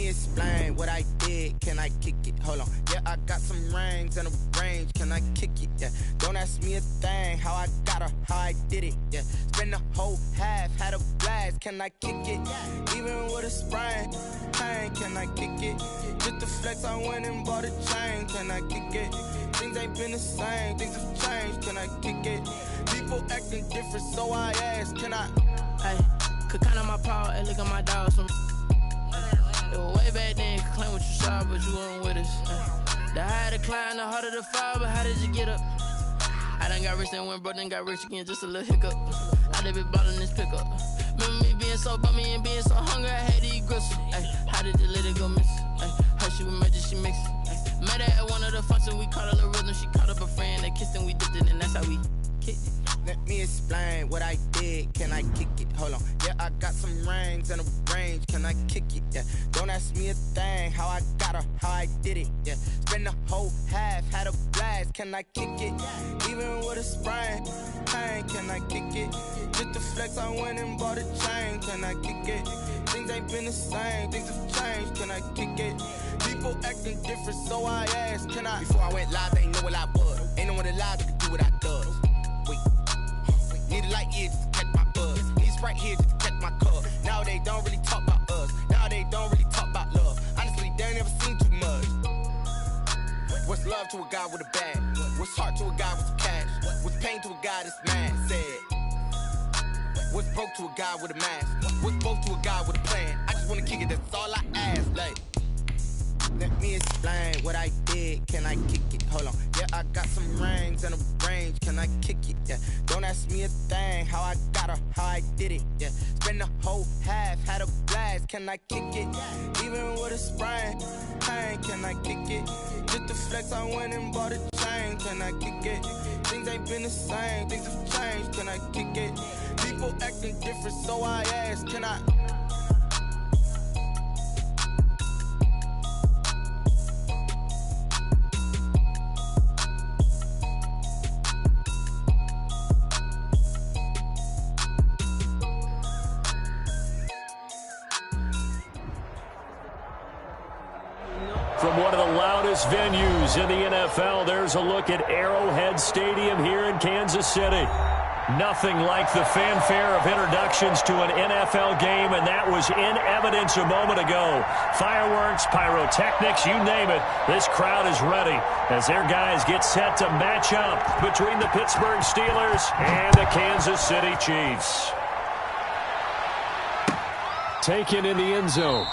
explain what I did. Can I kick it? Hold on. Yeah, I got some rings and a range. Can I kick it? Yeah. Don't ask me a thing. How I got her, how I did it. Yeah. Spend the whole half, had a blast. Can I kick it? Even with a sprain. Pain, can I kick it? Just the flex, I went and bought a chain. Can I kick it? Things ain't been the same. Things have changed. Can I kick it? People acting different, so I ask. Can I? Hey, could count on my power and look at my dogs from. It was way back then, could claim what you saw, but you weren't with us. The higher the climb, the harder the fall, but how did you get up? I done got rich and went broke, then got rich again, just a little hiccup. I done been ballin' this pickup. Remember me being so bummy and being so hungry, I had to eat gristle. Ay, how did the little go miss? Ay, her she was magic, she mixed. Met her at one of the functions, we caught a little rhythm, she caught up a friend, they kissed and we dipped it, and that's how we kicked it. Let me explain what I did. Can I kick it? Hold on. Yeah, I got some rings and a range. Can I kick it? Yeah. Don't ask me a thing. How I got her, how I did it. Yeah. Spend the whole half, had a blast. Can I kick it? Even with a sprain. Pain, can I kick it? Just the flex, I went and bought a chain. Can I kick it? Things ain't been the same. Things have changed. Can I kick it? People acting different, so I asked. Can I? Before I went live, they ain't know what I was. Ain't no one alive that could do what I does. Need a light here just to catch my buzz. Need Sprite here just to catch my cup. Now they don't really talk about us. Now they don't really talk about love. Honestly, they ain't never seen too much. What's love to a guy with a bag? What's heart to a guy with some cash? What's pain to a guy that's mad? Said. What's broke to a guy with a mask? What's both to a guy with a plan? I just wanna kick it, that's all I ask. Like, let me explain what I did. Can I kick it? Hold on. Yeah, I got some rings and a range. Can I kick it? Yeah. Don't ask me a thing. How I got her, how I did it. Yeah. Spend the whole half, had a blast. Can I kick it? Even with a sprain. Pain, can I kick it? Just the flex, I went and bought a chain. Can I kick it? Things ain't been the same. Things have changed. Can I kick it? People acting different, so I ask. Can I? From one of the loudest venues in the NFL, there's a look at Arrowhead Stadium here in Kansas City. Nothing like the fanfare of introductions to an NFL game, and that was in evidence a moment ago. Fireworks, pyrotechnics, you name it. This crowd is ready as their guys get set to match up between the Pittsburgh Steelers and the Kansas City Chiefs. Taken in the end zone.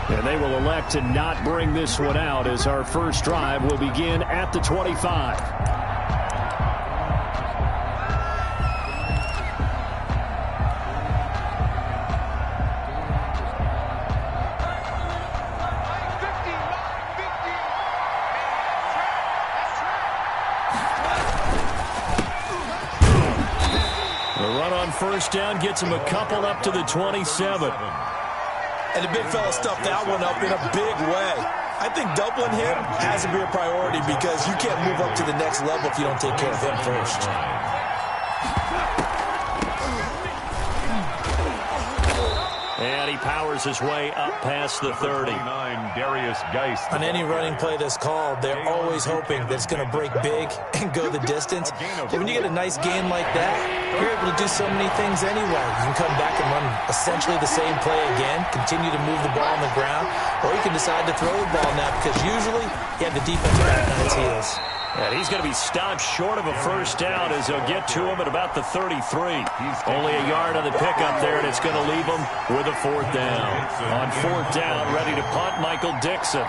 And they will elect to not bring this one out as our first drive will begin at the 25. The run on first down gets him a couple up to the 27. And the big fella stuffed that one up in a big way. I think doubling him has to be a priority because you can't move up to the next level if you don't take care of him first. And he powers his way up past the 30. On any running play that's called, they're always hoping that it's going to break big and go the distance. But when you get a nice game like that, you're able to do so many things anyway. You can come back and run essentially the same play again, continue to move the ball on the ground, or you can decide to throw the ball now because usually you have the defense back on its heels. And he's going to be stopped short of a first down as they'll get to him at about the 33. Only a yard on the pickup there, and it's going to leave him with a fourth down. On fourth down, ready to punt, Michael Dixon.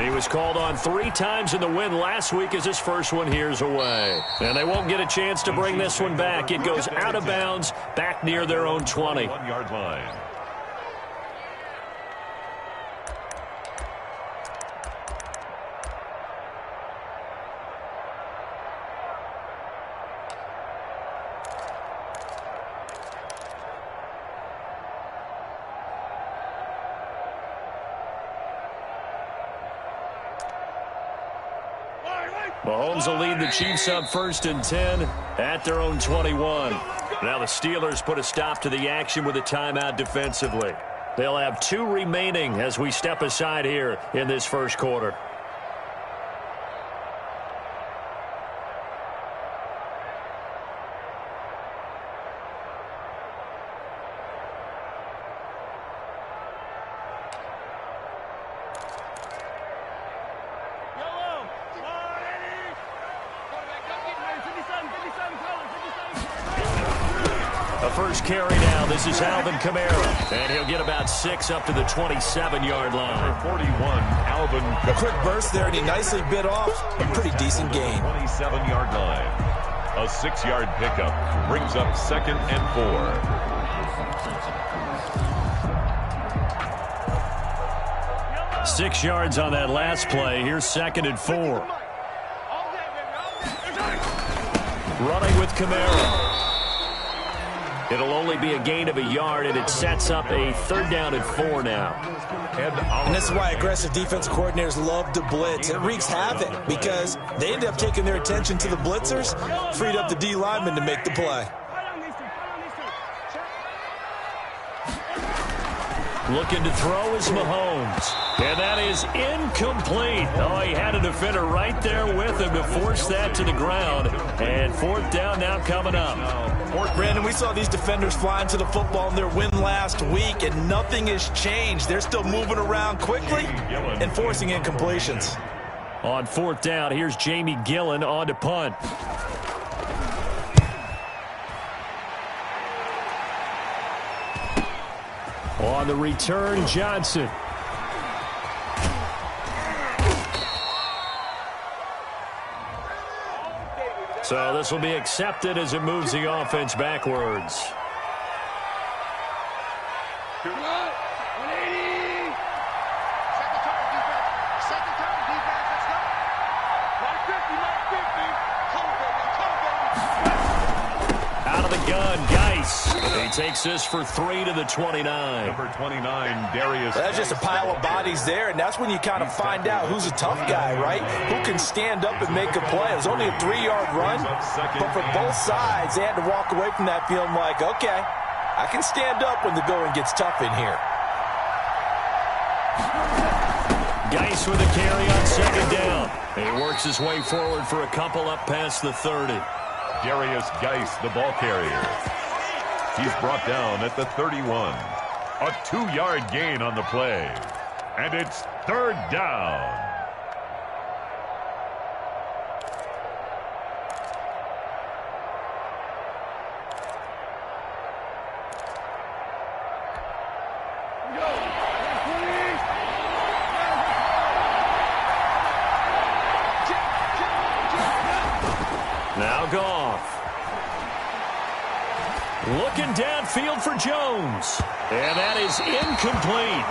He was called on 3 times in the win last week as his first one here's away. And they won't get a chance to bring this one back. It goes out of bounds back near their own 20. 1-yard line. Mahomes will lead the Chiefs up 1st and 10 at their own 21. Now the Steelers put a stop to the action with a timeout defensively. They'll have 2 remaining as we step aside here in this first quarter. First carry now. This is Alvin Kamara. And he'll get about 6 up to the 27-yard line. 41, Alvin Kamara. A quick burst there, and he nicely bit off a pretty decent gain. 27-yard line. A 6-yard pickup brings up 2nd and 4. 6 yards on that last play. Here's 2nd and 4. Running with Kamara. It'll only be a gain of a yard, and it sets up a 3rd down and 4 now. And this is why aggressive defense coordinators love to blitz. It wreaks havoc because they end up taking their attention to the blitzers, freed up the D lineman to make the play. Looking to throw is Mahomes. And that is incomplete. Oh, he had a defender right there with him to force that to the ground. And 4th down now coming up. Brandon, we saw these defenders flying to the football in their win last week, and nothing has changed. They're still moving around quickly and forcing incompletions. On 4th down, here's Jamie Gillen on to punt. On the return, Johnson. So this will be accepted as it moves the offense backwards. Out of the gun, Geis. He takes this for 3 to the 29. Number 29, Darius. That's just a pile of bodies there, and that's when you kind of find out who's a tough guy, right? Who can stand up and make a play. It was only a 3-yard run, but for both sides, they had to walk away from that feeling like, okay, I can stand up when the going gets tough in here. Geis with a carry on 2nd down. He works his way forward for a couple up past the 30. Darius Geis, the ball carrier. He's brought down at the 31. A 2-yard gain on the play. And it's 3rd down. Now Goff. Looking downfield for Jones. And that is incomplete.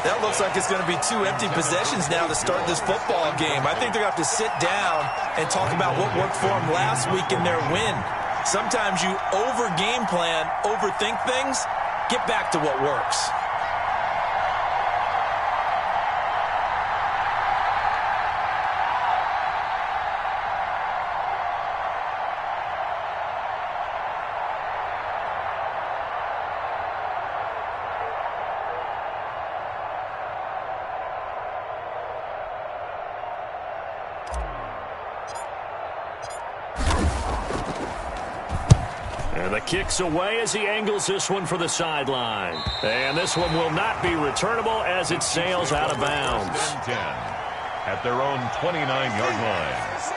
That looks like it's going to be 2 empty possessions now to start this football game. I think they're going to have to sit down and talk about what worked for them last week in their win. Sometimes you over-game plan, overthink things, get back to what works. And the kick's away as he angles this one for the sideline. And this one will not be returnable as it sails out of bounds. 10 at their own 29-yard line.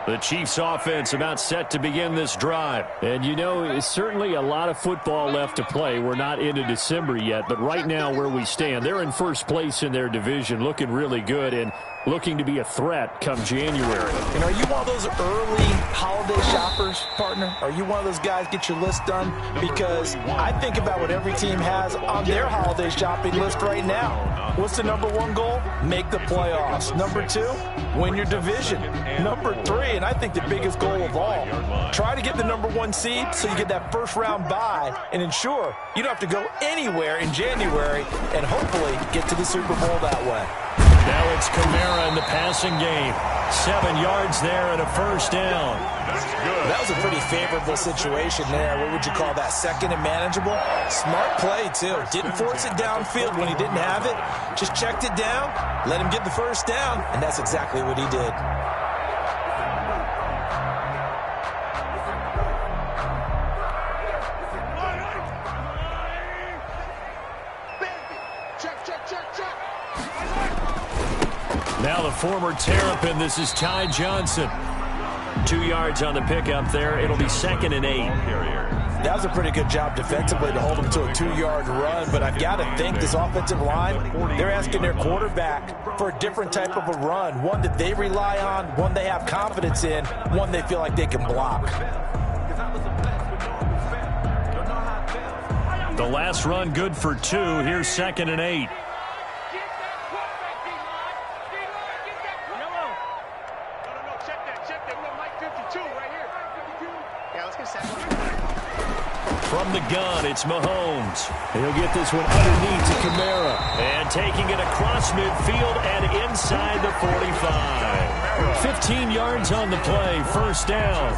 The Chiefs offense about set to begin this drive. And you know, it's certainly a lot of football left to play. We're not into December yet, but right now where we stand, they're in first place in their division, looking really good. And looking to be a threat come January. And are you one of those early holiday shoppers, partner? Are you one of those guys get your list done? Because I think about what every team has on their holiday shopping list right now. What's the number one goal? Make the playoffs. Number 2, win your division. Number 3, and I think the biggest goal of all, try to get the number 1 seed so you get that first round bye and ensure you don't have to go anywhere in January and hopefully get to the Super Bowl that way. Now it's Kamara in the passing game. 7 yards there and a first down. That was a pretty favorable situation there. What would you call that? Second and manageable? Smart play, too. Didn't force it downfield when he didn't have it. Just checked it down, let him get the first down, and that's exactly what he did. Now the former Terrapin, this is Ty Johnson. 2 yards on the pickup there. It'll be 2nd and 8. That was a pretty good job defensively to hold him to a 2-yard run, but I've got to think this offensive line, they're asking their quarterback for a different type of a run, one that they rely on, one they have confidence in, one they feel like they can block. The last run good for 2. Here's 2nd and 8. From the gun, it's Mahomes. He'll get this one underneath to Kamara. And taking it across midfield and inside the 45. 15 yards on the play, first down.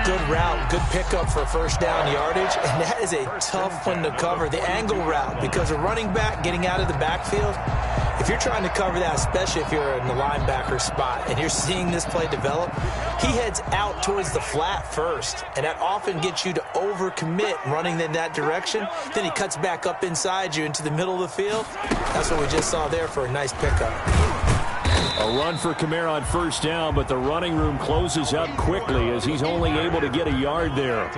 Good route, good pickup for first down yardage, and that is a tough one to cover. The angle route, because a running back getting out of the backfield, if you're trying to cover that, especially if you're in the linebacker spot and you're seeing this play develop, he heads out towards the flat first, and that often gets you to overcommit running in that direction. Then he cuts back up inside you into the middle of the field. That's what we just saw there for a nice pickup. A run for Kamara on first down, but the running room closes up quickly as he's only able to get a yard there.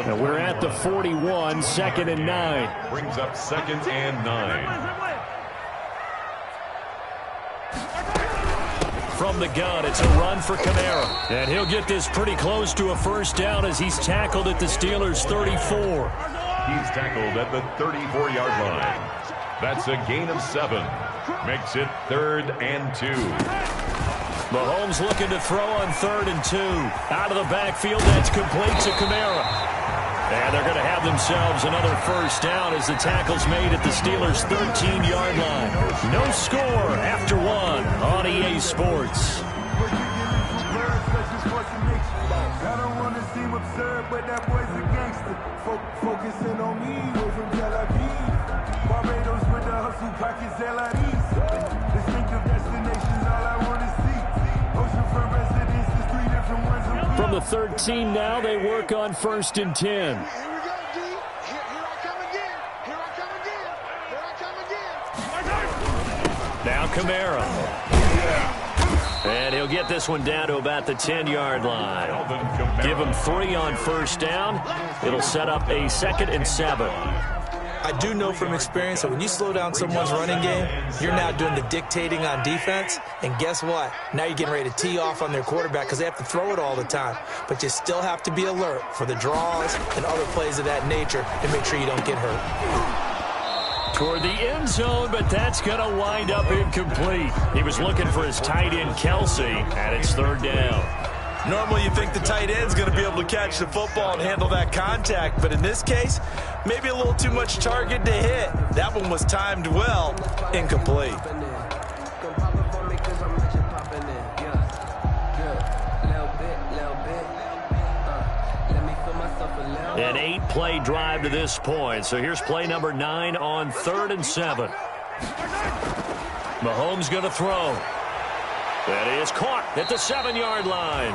And we're at the 41, 2nd and 9. Brings up 2nd and 9. From the gun, it's a run for Kamara. And he'll get this pretty close to a first down as he's tackled at the Steelers' 34. He's tackled at the 34-yard line. That's a gain of 7. Makes it 3rd and 2. Mahomes looking to throw on 3rd and 2. Out of the backfield, that's complete to Kamara. And they're going to have themselves another first down as the tackle's made at the Steelers' 13-yard line. No score after 1 on EA Sports. I don't want to seem absurd, but that boy's a gangster. Focusing on me, way from Tel Aviv. Barbados with the hustle, pockets LIDs. Distinctive destinations, all I want to see. Oceanfront residences, 3 different ones. From the 13 now, they work on 1st and 10. Here we go, D. Here I come again. Here I come again. Here I come again. Now Kamara. And he'll get this one down to about the 10-yard line. Give him 3 on first down. It'll set up a 2nd and 7. I do know from experience that when you slow down someone's running game, you're now doing the dictating on defense. And guess what? Now you're getting ready to tee off on their quarterback because they have to throw it all the time. But you still have to be alert for the draws and other plays of that nature and make sure you don't get hurt. Toward the end zone, but that's going to wind up incomplete. He was looking for his tight end, Kelsey, and it's 3rd down. Normally you think the tight end's going to be able to catch the football and handle that contact, but in this case, maybe a little too much target to hit. That one was timed well, incomplete. An 8-play drive to this point, so here's play number 9 on 3rd and 7. Mahomes going to throw. That is caught at the 7-yard line.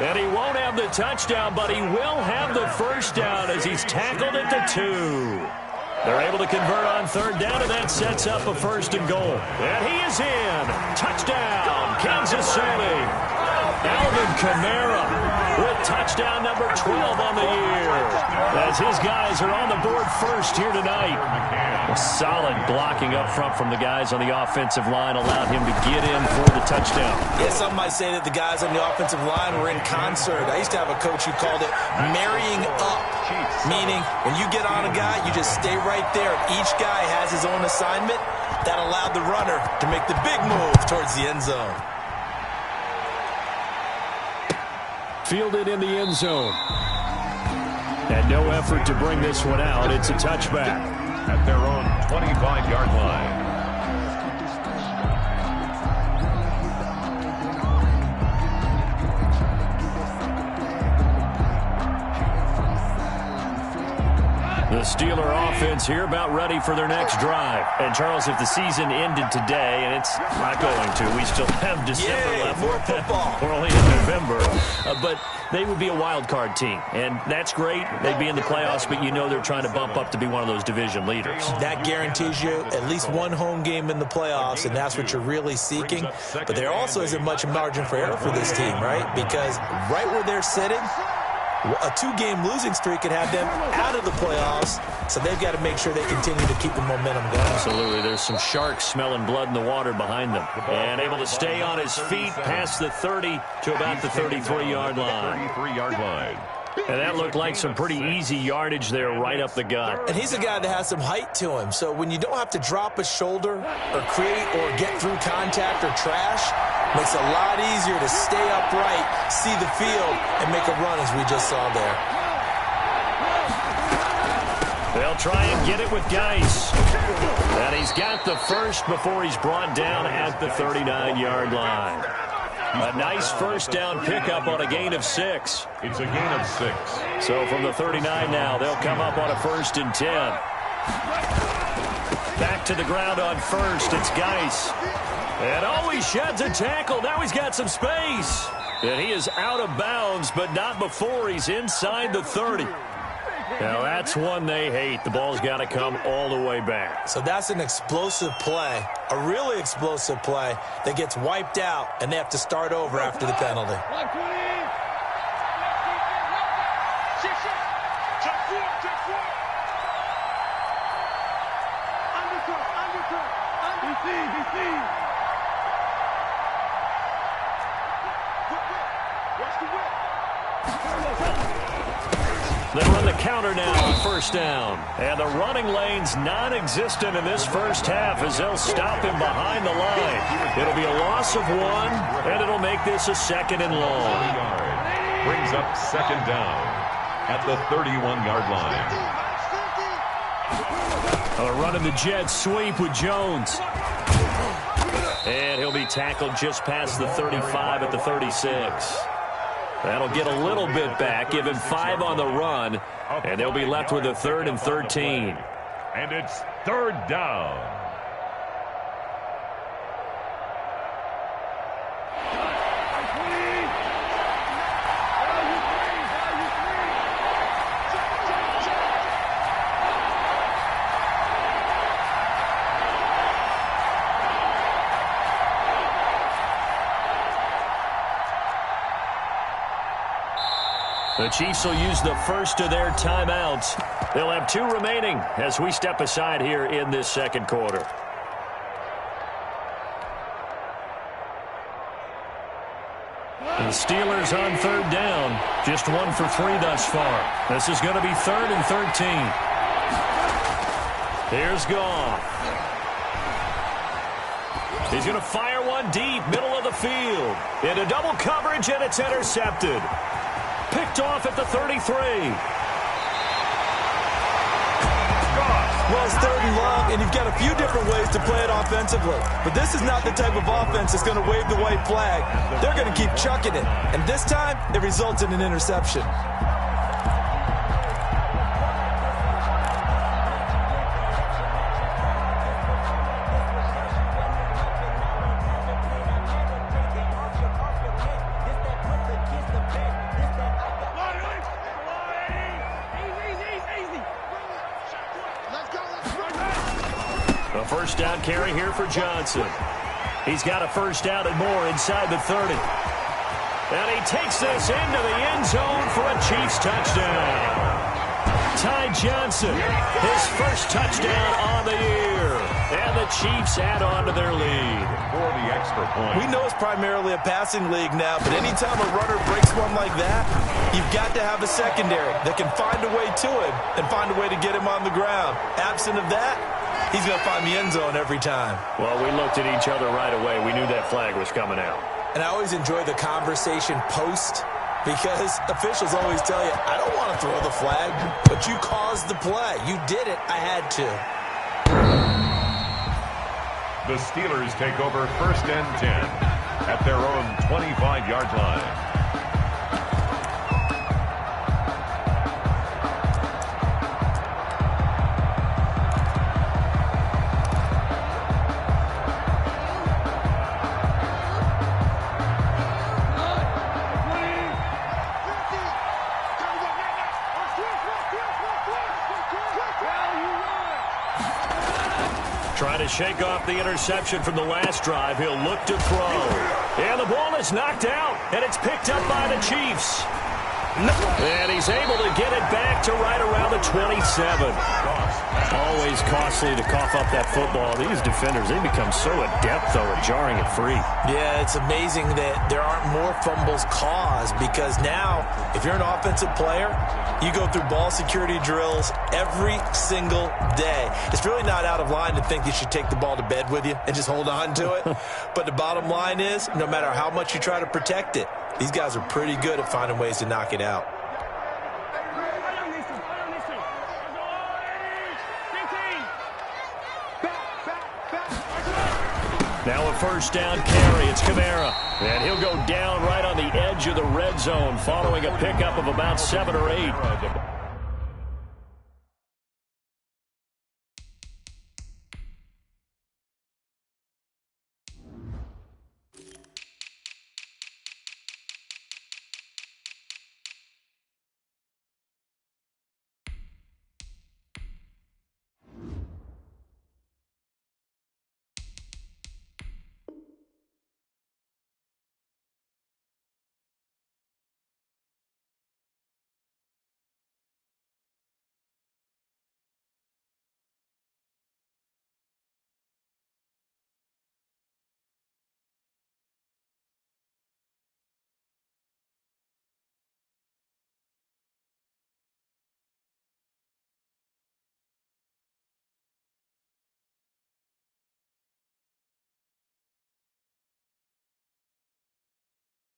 And he won't have the touchdown, but he will have the first down as he's tackled at the 2. They're able to convert on 3rd down, and that sets up a 1st and goal. And he is in. Touchdown, Kansas City. Alvin Kamara with touchdown number 12 on the year. as his guys are on the board first here tonight. Solid blocking up front from the guys on the offensive line allowed him to get in for the touchdown. Yeah, some might say that the guys on the offensive line were in concert. I used to have a coach who called it marrying up, meaning when you get on a guy, you just stay right there. Each guy has his own assignment. That allowed the runner to make the big move towards the end zone. Fielded in the end zone. And no effort to bring this one out. It's a touchback. At their own 25-yard line. The Steeler offense here about ready for their next drive. And, Charles, if the season ended today, and it's not going to, we still have December left. More football. We're only in November. But they would be a wild card team. And that's great. They'd be in the playoffs, but you know they're trying to bump up to be one of those division leaders. That guarantees you at least one home game in the playoffs, and that's what you're really seeking. But there also isn't much margin for error for this team, right? Because right where they're sitting, a two-game losing streak could have them out of the playoffs, so they've got to make sure they continue to keep the momentum going. Absolutely. There's some sharks smelling blood in the water behind them. And able to stay on his feet past the 30 to about the 33-yard line. 33-yard line. And that looked like some pretty easy yardage there right up the gut. And he's a guy that has some height to him, so when you don't have to drop a shoulder or create or get through contact or trash, makes it a lot easier to stay upright, see the field, and make a run as we just saw there. They'll try and get it with Geis. And he's got the first before he's brought down at the 39-yard line. A nice first down pickup on a gain of 6. It's a gain of 6. So from the 39 now, they'll come up on a 1st and 10. Back to the ground on first. It's Geis. And he sheds a tackle. Now he's got some space. And he is out of bounds, but not before he's inside the 30. Now that's one they hate. The ball's got to come all the way back. So that's an explosive play, a really explosive play that gets wiped out, and they have to start over after the penalty. They run the counter now on 1st down. And the running lane's non-existent in this first half as they'll stop him behind the line. It'll be a loss of 1, and it'll make this a 2nd and long. Brings up 2nd down at the 31-yard line. They're running the jet sweep with Jones. And he'll be tackled just past the 35 at the 36. That'll get a little bit back, give him 5 on the run, and they'll be left with a 3rd and 13. And it's 3rd down. The Chiefs will use the first of their timeouts. They'll have 2 remaining as we step aside here in this 2nd quarter. The Steelers on 3rd down. Just 1 for 3 thus far. This is going to be 3rd and 13. Here's Goff. He's going to fire one deep, middle of the field. Into double coverage, and it's intercepted. Picked off at the 33. Well, it's 3rd and long, and you've got a few different ways to play it offensively. But this is not the type of offense that's going to wave the white flag. They're going to keep chucking it. And this time, it results in an interception. First down carry here for Johnson. He's got a first down and more inside the 30. And he takes this into the end zone for a Chiefs touchdown. Johnson, his first touchdown on the year. And the Chiefs add on to their lead. For the extra point. We know it's primarily a passing league now, but anytime a runner breaks one like that, you've got to have a secondary that can find a way to him and find a way to get him on the ground. Absent of that, he's going to find the end zone every time. Well, we looked at each other right away. We knew that flag was coming out. And I always enjoy the conversation post, because officials always tell you, I don't want to throw the flag, but you caused the play. You did it. I had to. The Steelers take over 1st and 10 at their own 25-yard line. Trying to shake off the interception from the last drive. He'll look to throw. And the ball is knocked out, and it's picked up by the Chiefs. And he's able to get it back to right around the 27. Always costly to cough up that football. These defenders, they become so adept, though, at jarring it free. Yeah, it's amazing that there aren't more fumbles caused, because now, if you're an offensive player, you go through ball security drills every single day. It's really not out of line to think you should take the ball to bed with you and just hold on to it. But the bottom line is, no matter how much you try to protect it, these guys are pretty good at finding ways to knock it out. Now a first down carry. It's Kamara. And he'll go down right on the edge of the red zone following a pickup of about 7 or 8.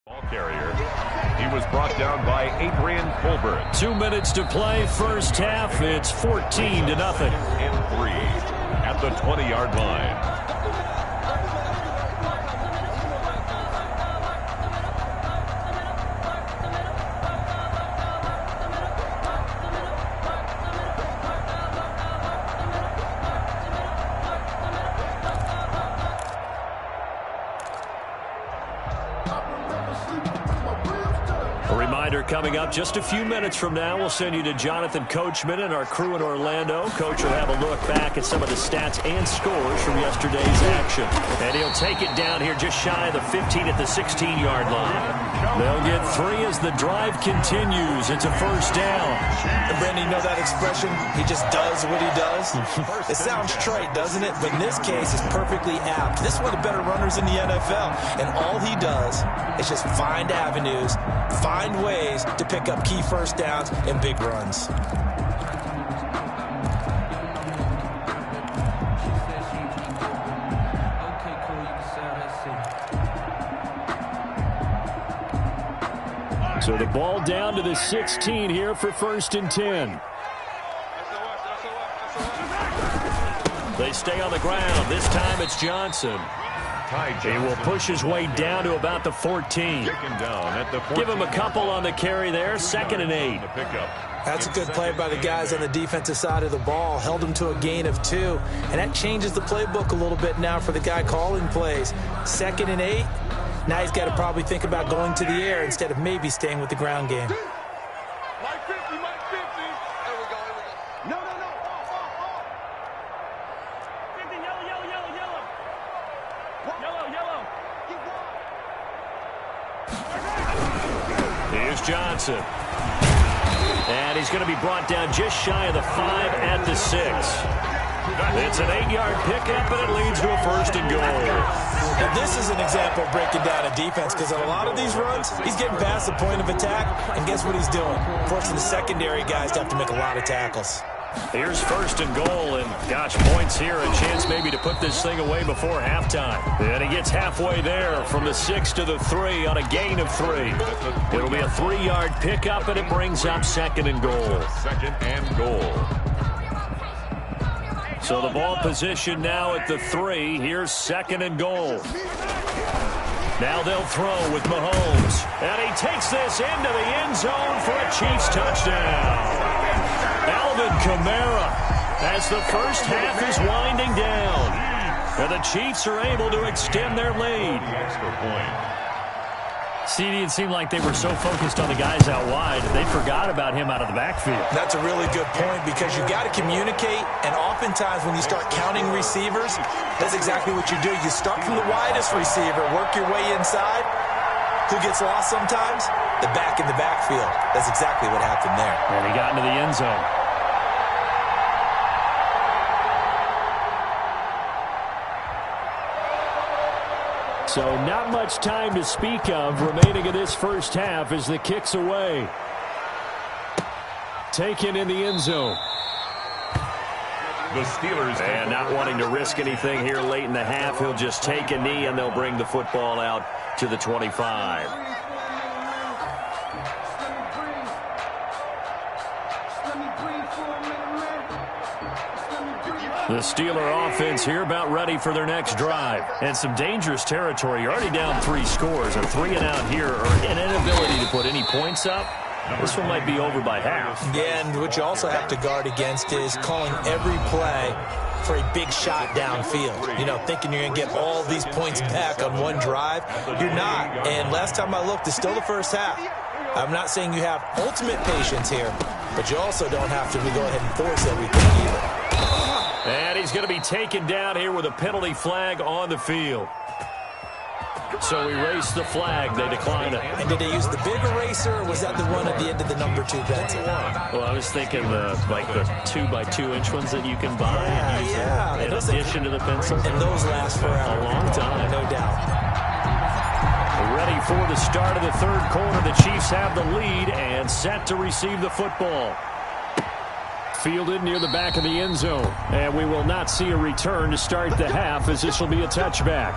Ball carrier. He was brought down by Adrian Colbert. 2 minutes to play, first half. It's 14-0. And 3 at the 20-yard line. Coming up just a few minutes from now, we'll send you to Jonathan Coachman and our crew in Orlando. Coach will have a look back at some of the stats and scores from yesterday's action. And he'll take it down here just shy of the 15 at the 16-yard line. They'll get 3 as the drive continues. It's a first down. And Brandon, you know that expression? He just does what he does? It sounds trite, doesn't it? But in this case, it's perfectly apt. This is one of the better runners in the NFL. And all he does is just find avenues, find ways to pick up key first downs and big runs. So the ball down to the 16 here for 1st and 10. They stay on the ground. This time it's Johnson. He will push his way down to about the 14. Give him a couple on the carry there. 2nd and 8. That's a good play by the guys on the defensive side of the ball. Held him to a gain of 2. And that changes the playbook a little bit now for the guy calling plays. 2nd and 8. Now he's got to probably think about going to the air instead of maybe staying with the ground game. Mike 50, Mike 50. Here we go. No. 50, yellow. Yellow. Keep going. Here's Johnson. And he's going to be brought down just shy of the 5 at the 6. It's an 8-yard pickup, and it leads to a 1st and goal. Now, this is an example of breaking down a defense, because on a lot of these runs, he's getting past the point of attack, and guess what he's doing? Forcing the secondary guys to have to make a lot of tackles. Here's 1st and goal, and gosh, points here, a chance maybe to put this thing away before halftime. And he gets halfway there from the 6 to the 3 on a gain of 3. It'll be a 3-yard pickup, and it brings up 2nd and goal. 2nd and goal. So the ball position now at the 3. Here's 2nd and goal. Now they'll throw with Mahomes. And he takes this into the end zone for a Chiefs touchdown. Alvin Kamara, as the first half is winding down. And the Chiefs are able to extend their lead. Extra point. CD, it seemed like they were so focused on the guys out wide, they forgot about him out of the backfield. That's a really good point, because you got to communicate, and oftentimes when you start counting receivers, that's exactly what you do. You start from the widest receiver, work your way inside. Who gets lost sometimes? The back in the backfield. That's exactly what happened there. And he got into the end zone. So not much time to speak of remaining in this first half as the kick's away. Taken in the end zone. The Steelers. And not wanting to risk anything here late in the half, he'll just take a knee and they'll bring the football out to the 25. The Steeler offense here about ready for their next drive. And some dangerous territory. You're already down 3 scores. A 3-and-out here, or an inability to put any points up. This one might be over by half. Yeah, and what you also have to guard against is calling every play for a big shot downfield. You know, thinking you're going to get all these points back on one drive. You're not. And last time I looked, it's still the first half. I'm not saying you have ultimate patience here, but you also don't have to go ahead and force everything either. And he's going to be taken down here with a penalty flag on the field. So we race the flag. They decline it. And did they use the big eraser, or was that the one at the end of the number 2 pencil? Well, I was thinking the 2x2-inch ones that you can buy in addition to the pencil. And those last forever. A long time. No doubt. Ready for the start of the 3rd quarter. The Chiefs have the lead and set to receive the football. Fielded near the back of the end zone. And we will not see a return to start the half, as this will be a touchback.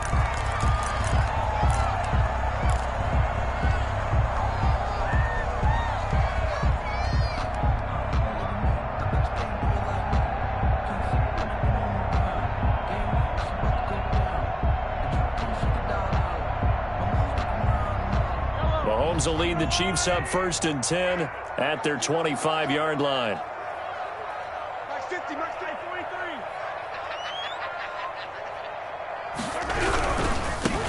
Mahomes will lead the Chiefs up 1st and 10 at their 25-yard line.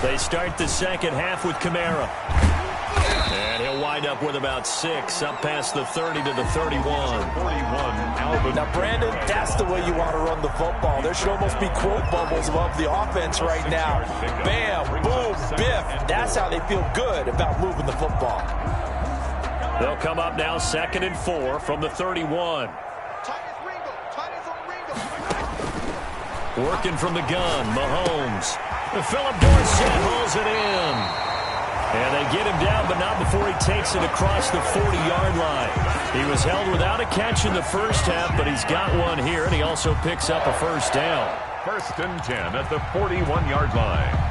They start the second half with Kamara. And he'll wind up with about 6, up past the 30 to the 31. Now, Brandon, that's the way you want to run the football. There should almost be quote bubbles above the offense right now. Bam, boom, biff. That's how they feel good about moving the football. They'll come up now 2nd and 4 from the 31. Working from the gun, Mahomes. Philip Dorsett hauls it in. And they get him down, but not before he takes it across the 40-yard line. He was held without a catch in the first half, but he's got one here, and he also picks up a 1st down. 1st and 10 at the 41-yard line.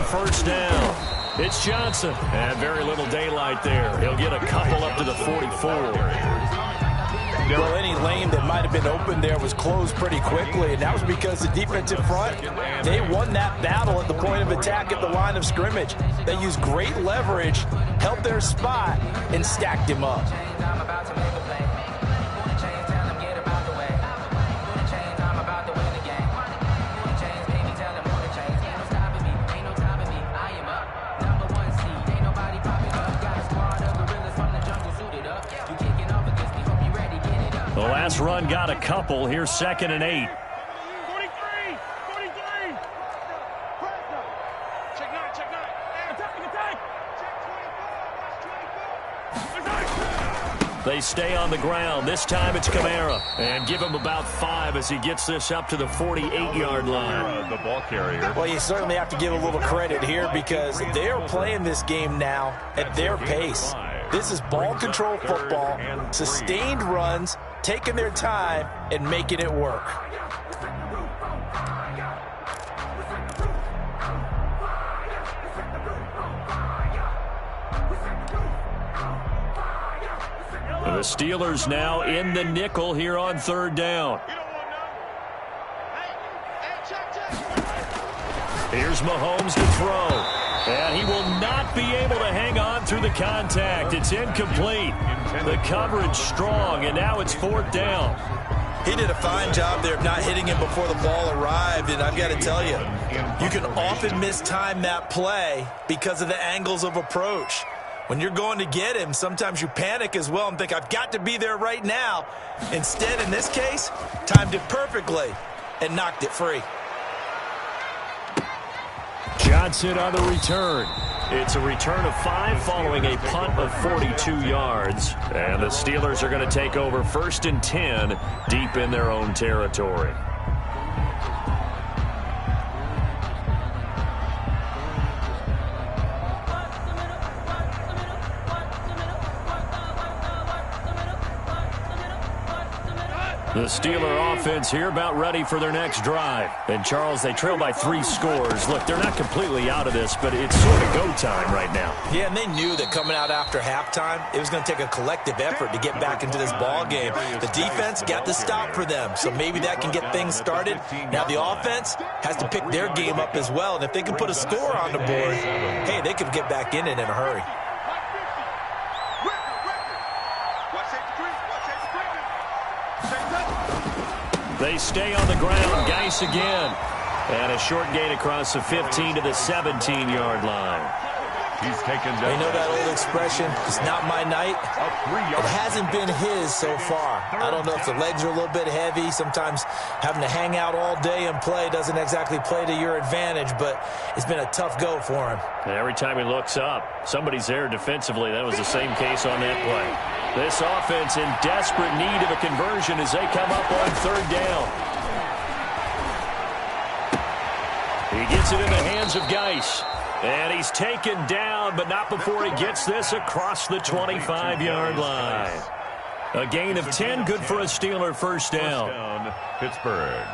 First down. It's Johnson. And very little daylight there. He'll get a couple up to the 44. Well, any lane that might have been open there was closed pretty quickly, and that was because the defensive front, they won that battle at the point of attack at the line of scrimmage. They used great leverage, held their spot, and stacked him up. The last run got a couple. Here's 2nd and 8. They stay on the ground. This time it's Kamara. And give him about 5 as he gets this up to the 48-yard line. The ball carrier. Well, you certainly have to give a little credit here because they're playing this game now at their pace. This is ball control football, sustained runs, taking their time, and making it work. The Steelers now in the nickel here on 3rd down. Here's Mahomes to throw. And he will not be able to hang on through the contact. It's incomplete. The coverage strong, and now it's 4th down. He did a fine job there of not hitting him before the ball arrived, and I've got to tell you, you can often mistime that play because of the angles of approach. When you're going to get him, sometimes you panic as well and think, I've got to be there right now. Instead, in this case, timed it perfectly and knocked it free. Johnson on the return. It's a return of 5 following a punt of 42 yards. And the Steelers are going to take over 1st and 10 deep in their own territory. The Steeler offense here about ready for their next drive. And, Charles, they trail by 3 scores. Look, they're not completely out of this, but it's sort of go time right now. Yeah, and they knew that coming out after halftime, it was going to take a collective effort to get back into this ball game. The defense got the stop for them, so maybe that can get things started. Now the offense has to pick their game up as well, and if they can put a score on the board, hey, they could get back in it in a hurry. They stay on the ground. Geis again. And a short gain across the 15 to the 17-yard line. He's taken down. You know that old expression, it's not my night? It hasn't been his so far. I don't know if the legs are a little bit heavy. Sometimes having to hang out all day and play doesn't exactly play to your advantage, but it's been a tough go for him. And every time he looks up, somebody's there defensively. That was the same case on that play. This offense in desperate need of a conversion as they come up on 3rd down. He gets it in the hands of Geis. And he's taken down, but not before he gets this across the 25-yard line. A gain of 10, good for a Steeler 1st down. Pittsburgh.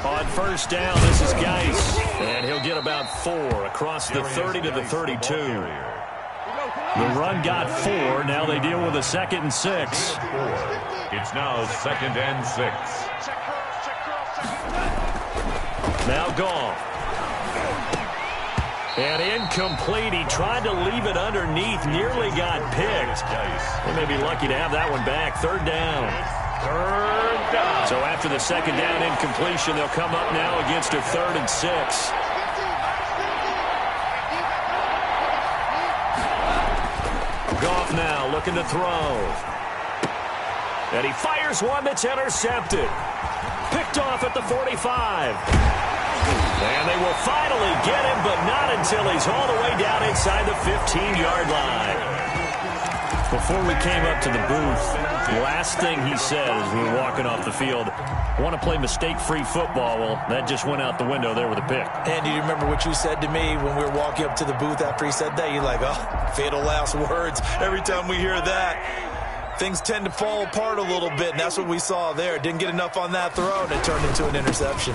On 1st down, this is Geis. And he'll get about 4 across the 30 to the 32. The run got 4. Now they deal with a 2nd and 6. It's now 2nd and 6. Now Goff. And incomplete. He tried to leave it underneath. Nearly got picked. They may be lucky to have that one back. 3rd down. 3rd down. So after the 2nd down incompletion, they'll come up now against a 3rd and 6. Goff now looking to throw. And he fires one that's intercepted. Picked off at the 45. And they will finally get him, but not until he's all the way down inside the 15-yard line. Before we came up to the booth, the last thing he said as we were walking off the field, I want to play mistake-free football. Well, that just went out the window there with a pick. And do you remember what you said to me when we were walking up to the booth after he said that? You're like, oh, fatal last words. Every time we hear that, things tend to fall apart a little bit, and that's what we saw there. Didn't get enough on that throw, and it turned into an interception.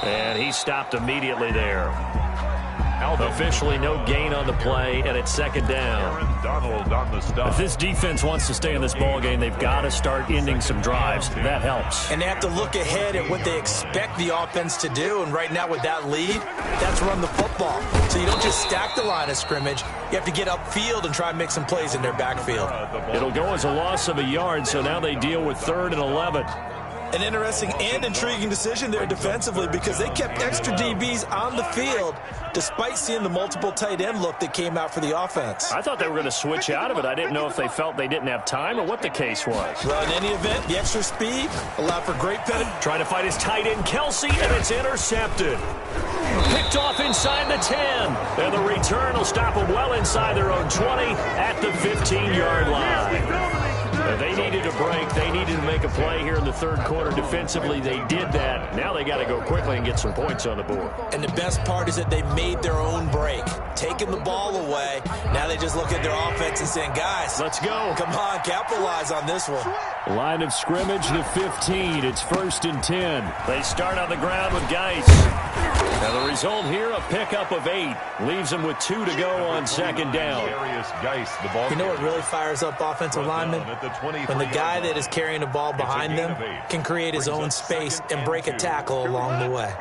And he stopped immediately there. Officially no gain on the play, and it's second down. Donald on the stop. If this defense wants to stay in this ball game, they've got to start ending some drives. That helps. And they have to look ahead at what they expect the offense to do. And right now with that lead, that's run the football. So you don't just stack the line of scrimmage. You have to get upfield and try and make some plays in their backfield. It'll go as a loss of a yard, so now they deal with 3rd and 11. An interesting and intriguing decision there defensively because they kept extra DBs on the field despite seeing the multiple tight end look that came out for the offense. I thought they were going to switch out of it. I didn't know if they felt they didn't have time or what the case was. Well, in any event, the extra speed allowed for great penetration. Trying to fight his tight end, Kelsey, and it's intercepted. Picked off inside the 10. And the return will stop them well inside their own 20 at the 15-yard line. They needed a break. They needed to make a play here in the third quarter. Defensively, they did that. Now they got to go quickly and get some points on the board. And the best part is that they made their own break. Taking the ball away. Now they just look at their offense and saying, guys, let's go. Come on, capitalize on this one. Line of scrimmage, the 15. It's 1st and 10. They start on the ground with Geis. Now the result here, a pickup of 8. Leaves them with 2 to go on second down. You know what really fires up offensive linemen? When the guy that is carrying the ball behind them can create his own space and break a tackle along the way.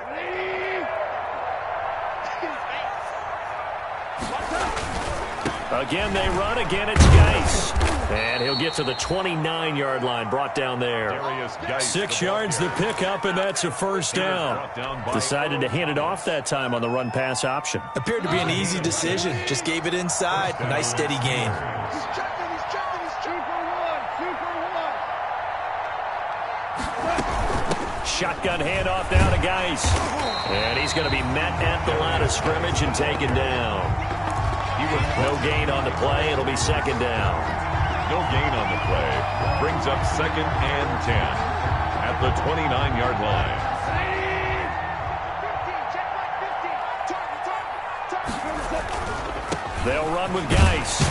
Again, they run. Again, it's Geis. And he'll get to the 29-yard line, brought down there. 6 yards the pickup, and that's a first down. Decided to hand it off that time on the run-pass option. Appeared to be an easy decision. Just gave it inside. A nice, steady gain. Shotgun handoff now to Geis. And he's going to be met at the line of scrimmage and taken down. No gain on the play. It'll be second down. No gain on the play. Brings up 2nd and 10 at the 29-yard line. They'll run with Geis.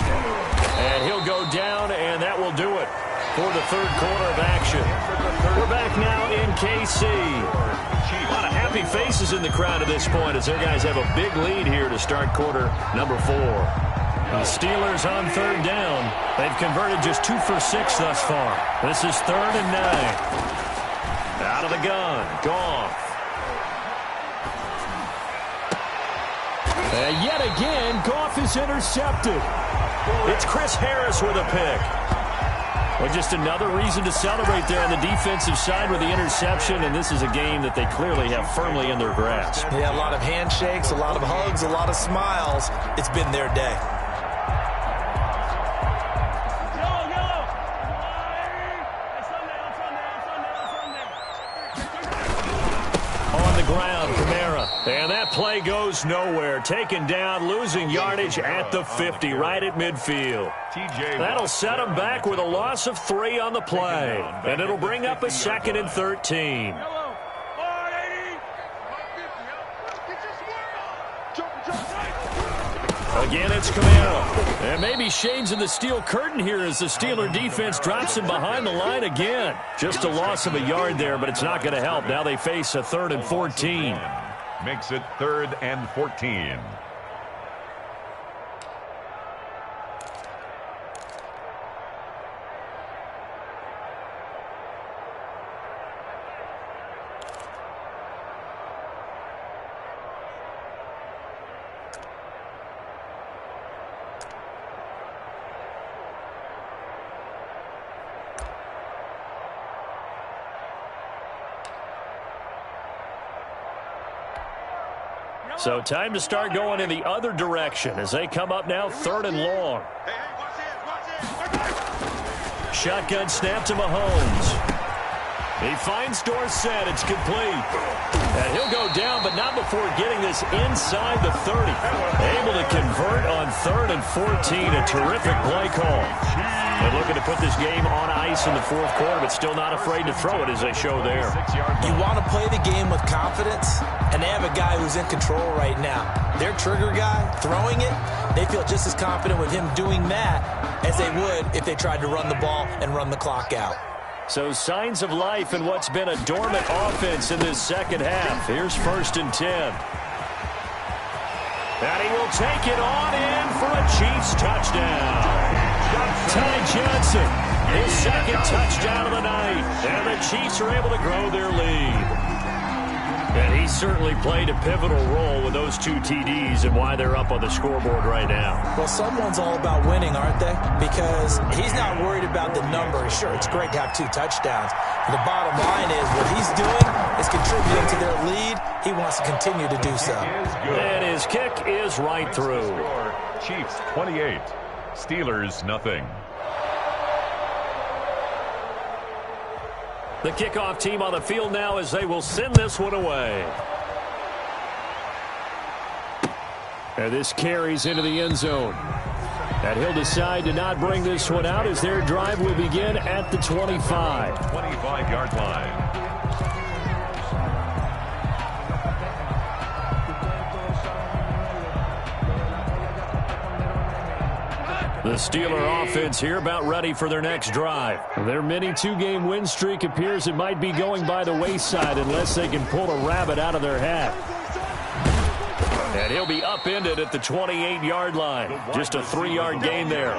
And he'll go down, and that will do it for the third quarter of action. We're back now in KC. A lot of happy faces in the crowd at this point as their guys have a big lead here to start quarter number 4. The Steelers on third down. They've converted just 2 for 6 thus far. This is 3rd and 9. Out of the gun. Goff. And yet again, Goff is intercepted. It's Chris Harris with a pick. Well, just another reason to celebrate there on the defensive side with the interception, and this is a game that they clearly have firmly in their grasp. Yeah, a lot of handshakes, a lot of hugs, a lot of smiles. It's been their day. On the ground, Kamara. And that play goes nowhere. Taken down, losing yardage at the 50, right at midfield. That'll set them back with a loss of 3 on the play. And it'll bring up a 2nd and 13. Again, it's Kamara. And maybe shades of the steel curtain here as the Steeler defense drops him behind the line again. Just a loss of a yard there, but it's not going to help. Now they face a 3rd and 14. Makes it 3rd and 14. So time to start going in the other direction as they come up now 3rd and long. Shotgun snap to Mahomes. He finds Dorsett. It's complete. And he'll go down, but not before getting this inside the 30. Able to convert on 3rd and 14. A terrific play call. They're looking to put this game on ice in the 4th quarter, but still not afraid to throw it as they show there. You want to play the game with confidence, and they have a guy who's in control right now. Their trigger guy, throwing it, they feel just as confident with him doing that as they would if they tried to run the ball and run the clock out. So signs of life in what's been a dormant offense in this second half. Here's 1st and 10. And he will take it on in for a Chiefs touchdown. Ty Johnson, his second touchdown of the night. And the Chiefs are able to grow their lead. And he certainly played a pivotal role with those 2 TDs and why they're up on the scoreboard right now. Well, someone's all about winning, aren't they? Because he's not worried about the number. Sure, it's great to have 2 touchdowns. But the bottom line is what he's doing is contributing to their lead. He wants to continue to do so. And his kick is right through. Chiefs 28, Steelers nothing. The kickoff team on the field now as they will send this one away. And this carries into the end zone. And he'll decide to not bring this one out as their drive will begin at the 25. 25-yard line. The Steeler offense here about ready for their next drive. Their mini 2-game win streak appears it might be going by the wayside unless they can pull a rabbit out of their hat. And he'll be upended at the 28-yard line. Just a 3-yard gain there.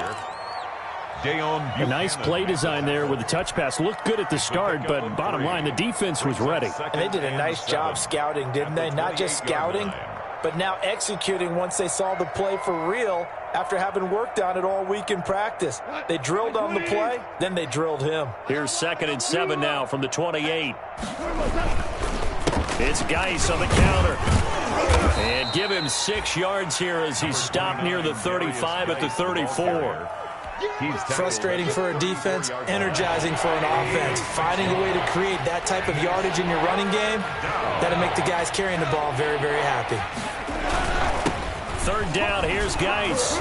A nice play design there with the touch pass. Looked good at the start, but bottom line, the defense was ready. And they did a nice job scouting, didn't they? Not just scouting, but now executing once they saw the play for real after having worked on it all week in practice. They drilled on the play, then they drilled him. Here's 2nd and 7 now from the 28. It's Geis on the counter. And give him 6 yards here as he's stopped near the 35 at the 34. Frustrating for a defense, energizing for an offense. Finding a way to create that type of yardage in your running game, that'll make the guys carrying the ball very, very happy. 3rd down, here's Geis.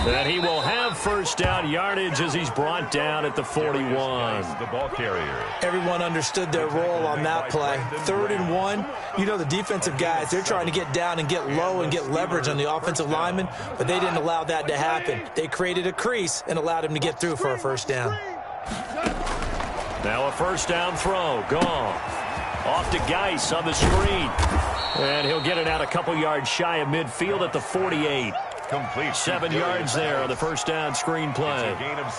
And he will have 1st down yardage as he's brought down at the 41. The ball carrier. Everyone understood their role on that play. 3rd and 1, you know the defensive guys, they're trying to get down and get low and get leverage on the offensive lineman, but they didn't allow that to happen. They created a crease and allowed him to get through for a 1st down. Now a 1st down throw, gone. Off to Geis on the screen. And he'll get it out a couple yards shy of midfield at the 48. Complete. 7 yards there on the 1st down screen play.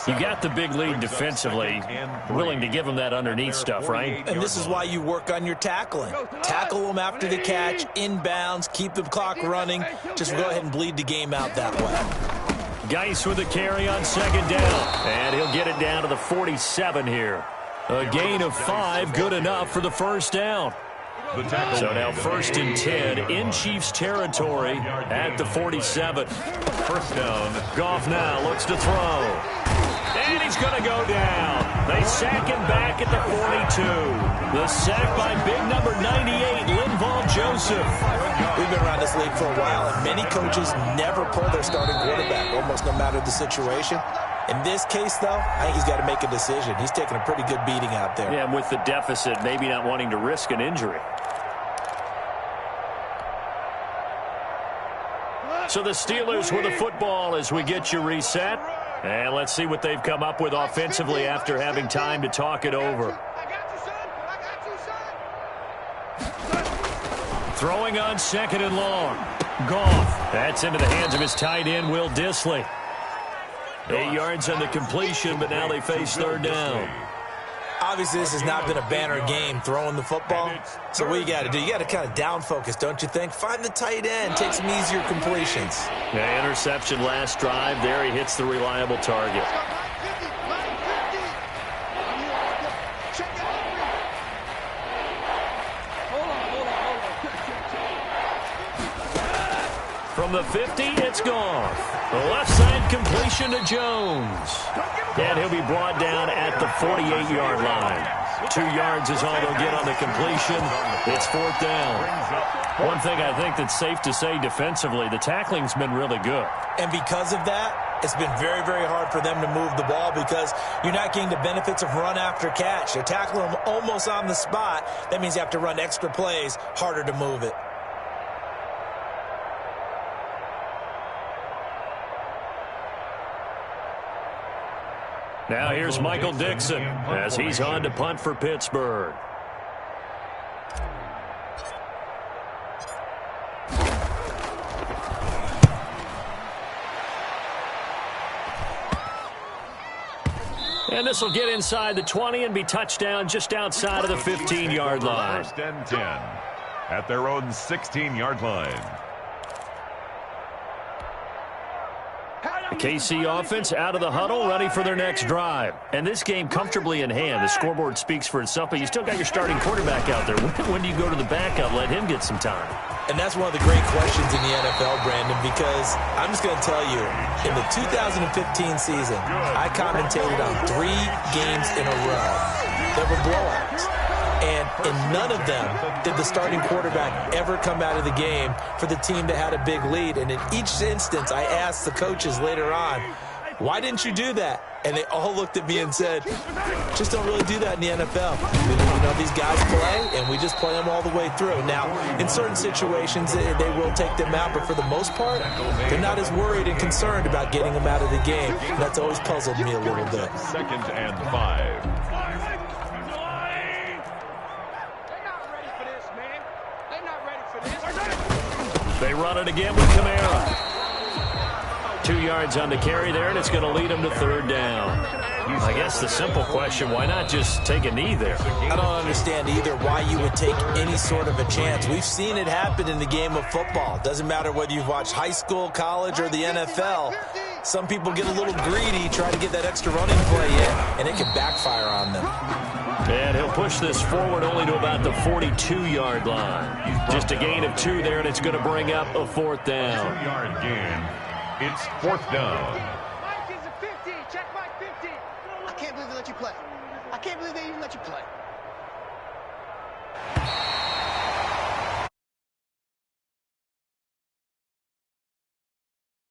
You got the big lead defensively. Willing to give him that underneath stuff, right? And this is why you work on your tackling. Tackle them after the catch, inbounds, keep the clock running. Just go ahead and bleed the game out that way. Geis with a carry on 2nd down. And he'll get it down to the 47 here. A gain of 5, good enough for the 1st down. So now 1st and 10 in Chiefs territory at the 47. 1st down. Goff now looks to throw. And he's going to go down. They sack him back at the 42. The sack by big number 98, Linval Joseph. We've been around this league for a while, and many coaches never pull their starting quarterback, almost no matter the situation. In this case, though, I think he's got to make a decision. He's taking a pretty good beating out there. Yeah, and with the deficit, maybe not wanting to risk an injury. So the Steelers with the football as we get you reset. And let's see what they've come up with offensively after having time to talk it over. Throwing on 2nd and long. Goff. That's into the hands of his tight end, Will Dissly. 8 yards on the completion, but now they face 3rd down. Obviously, this has not been a banner game throwing the football. So what you got to do, you got to kind of down focus, don't you think? Find the tight end, take some easier completions. Yeah, interception last drive. There he hits the reliable target. From the 50, it's gone. The left side completion to Jones. And he'll be brought down at the 48-yard line. 2 yards is all they'll get on the completion. It's 4th down. One thing I think that's safe to say defensively, the tackling's been really good. And because of that, it's been very, very hard for them to move the ball because you're not getting the benefits of run after catch. They're tackling them almost on the spot. That means you have to run extra plays, harder to move it. Now here's Michael Dixon as he's on to punt for Pittsburgh. And this will get inside the 20 and be touchdown just outside of the 15-yard line. First and 10 at their own 16-yard line. The KC offense out of the huddle, ready for their next drive. And this game comfortably in hand. The scoreboard speaks for itself, but you still got your starting quarterback out there. When do you go to the backup, let him get some time? And that's one of the great questions in the NFL, Brandon, because I'm just going to tell you, in the 2015 season, I commentated on 3 games in a row that were blowouts. And in none of them did the starting quarterback ever come out of the game for the team that had a big lead. And in each instance, I asked the coaches later on, why didn't you do that? And they all looked at me and said, just don't really do that in the NFL. You know, these guys play, and we just play them all the way through. Now, in certain situations, they will take them out, but for the most part, they're not as worried and concerned about getting them out of the game. And that's always puzzled me a little bit. 2nd and 5. They run it again with Kamara. 2 yards on the carry there, and it's going to lead them to 3rd down. I guess the simple question, why not just take a knee there? I don't understand either why you would take any sort of a chance. We've seen it happen in the game of football. Doesn't matter whether you've watched high school, college, or the NFL. Some people get a little greedy, try to get that extra running play in, and it can backfire on them. And he'll push this forward only to about the 42-yard line. Just a gain of 2 there, and it's going to bring up a 4th down. 2-yard gain. It's 4th down. Mike is a 50. Check Mike 50. I can't believe they let you play. I can't believe they even let you play.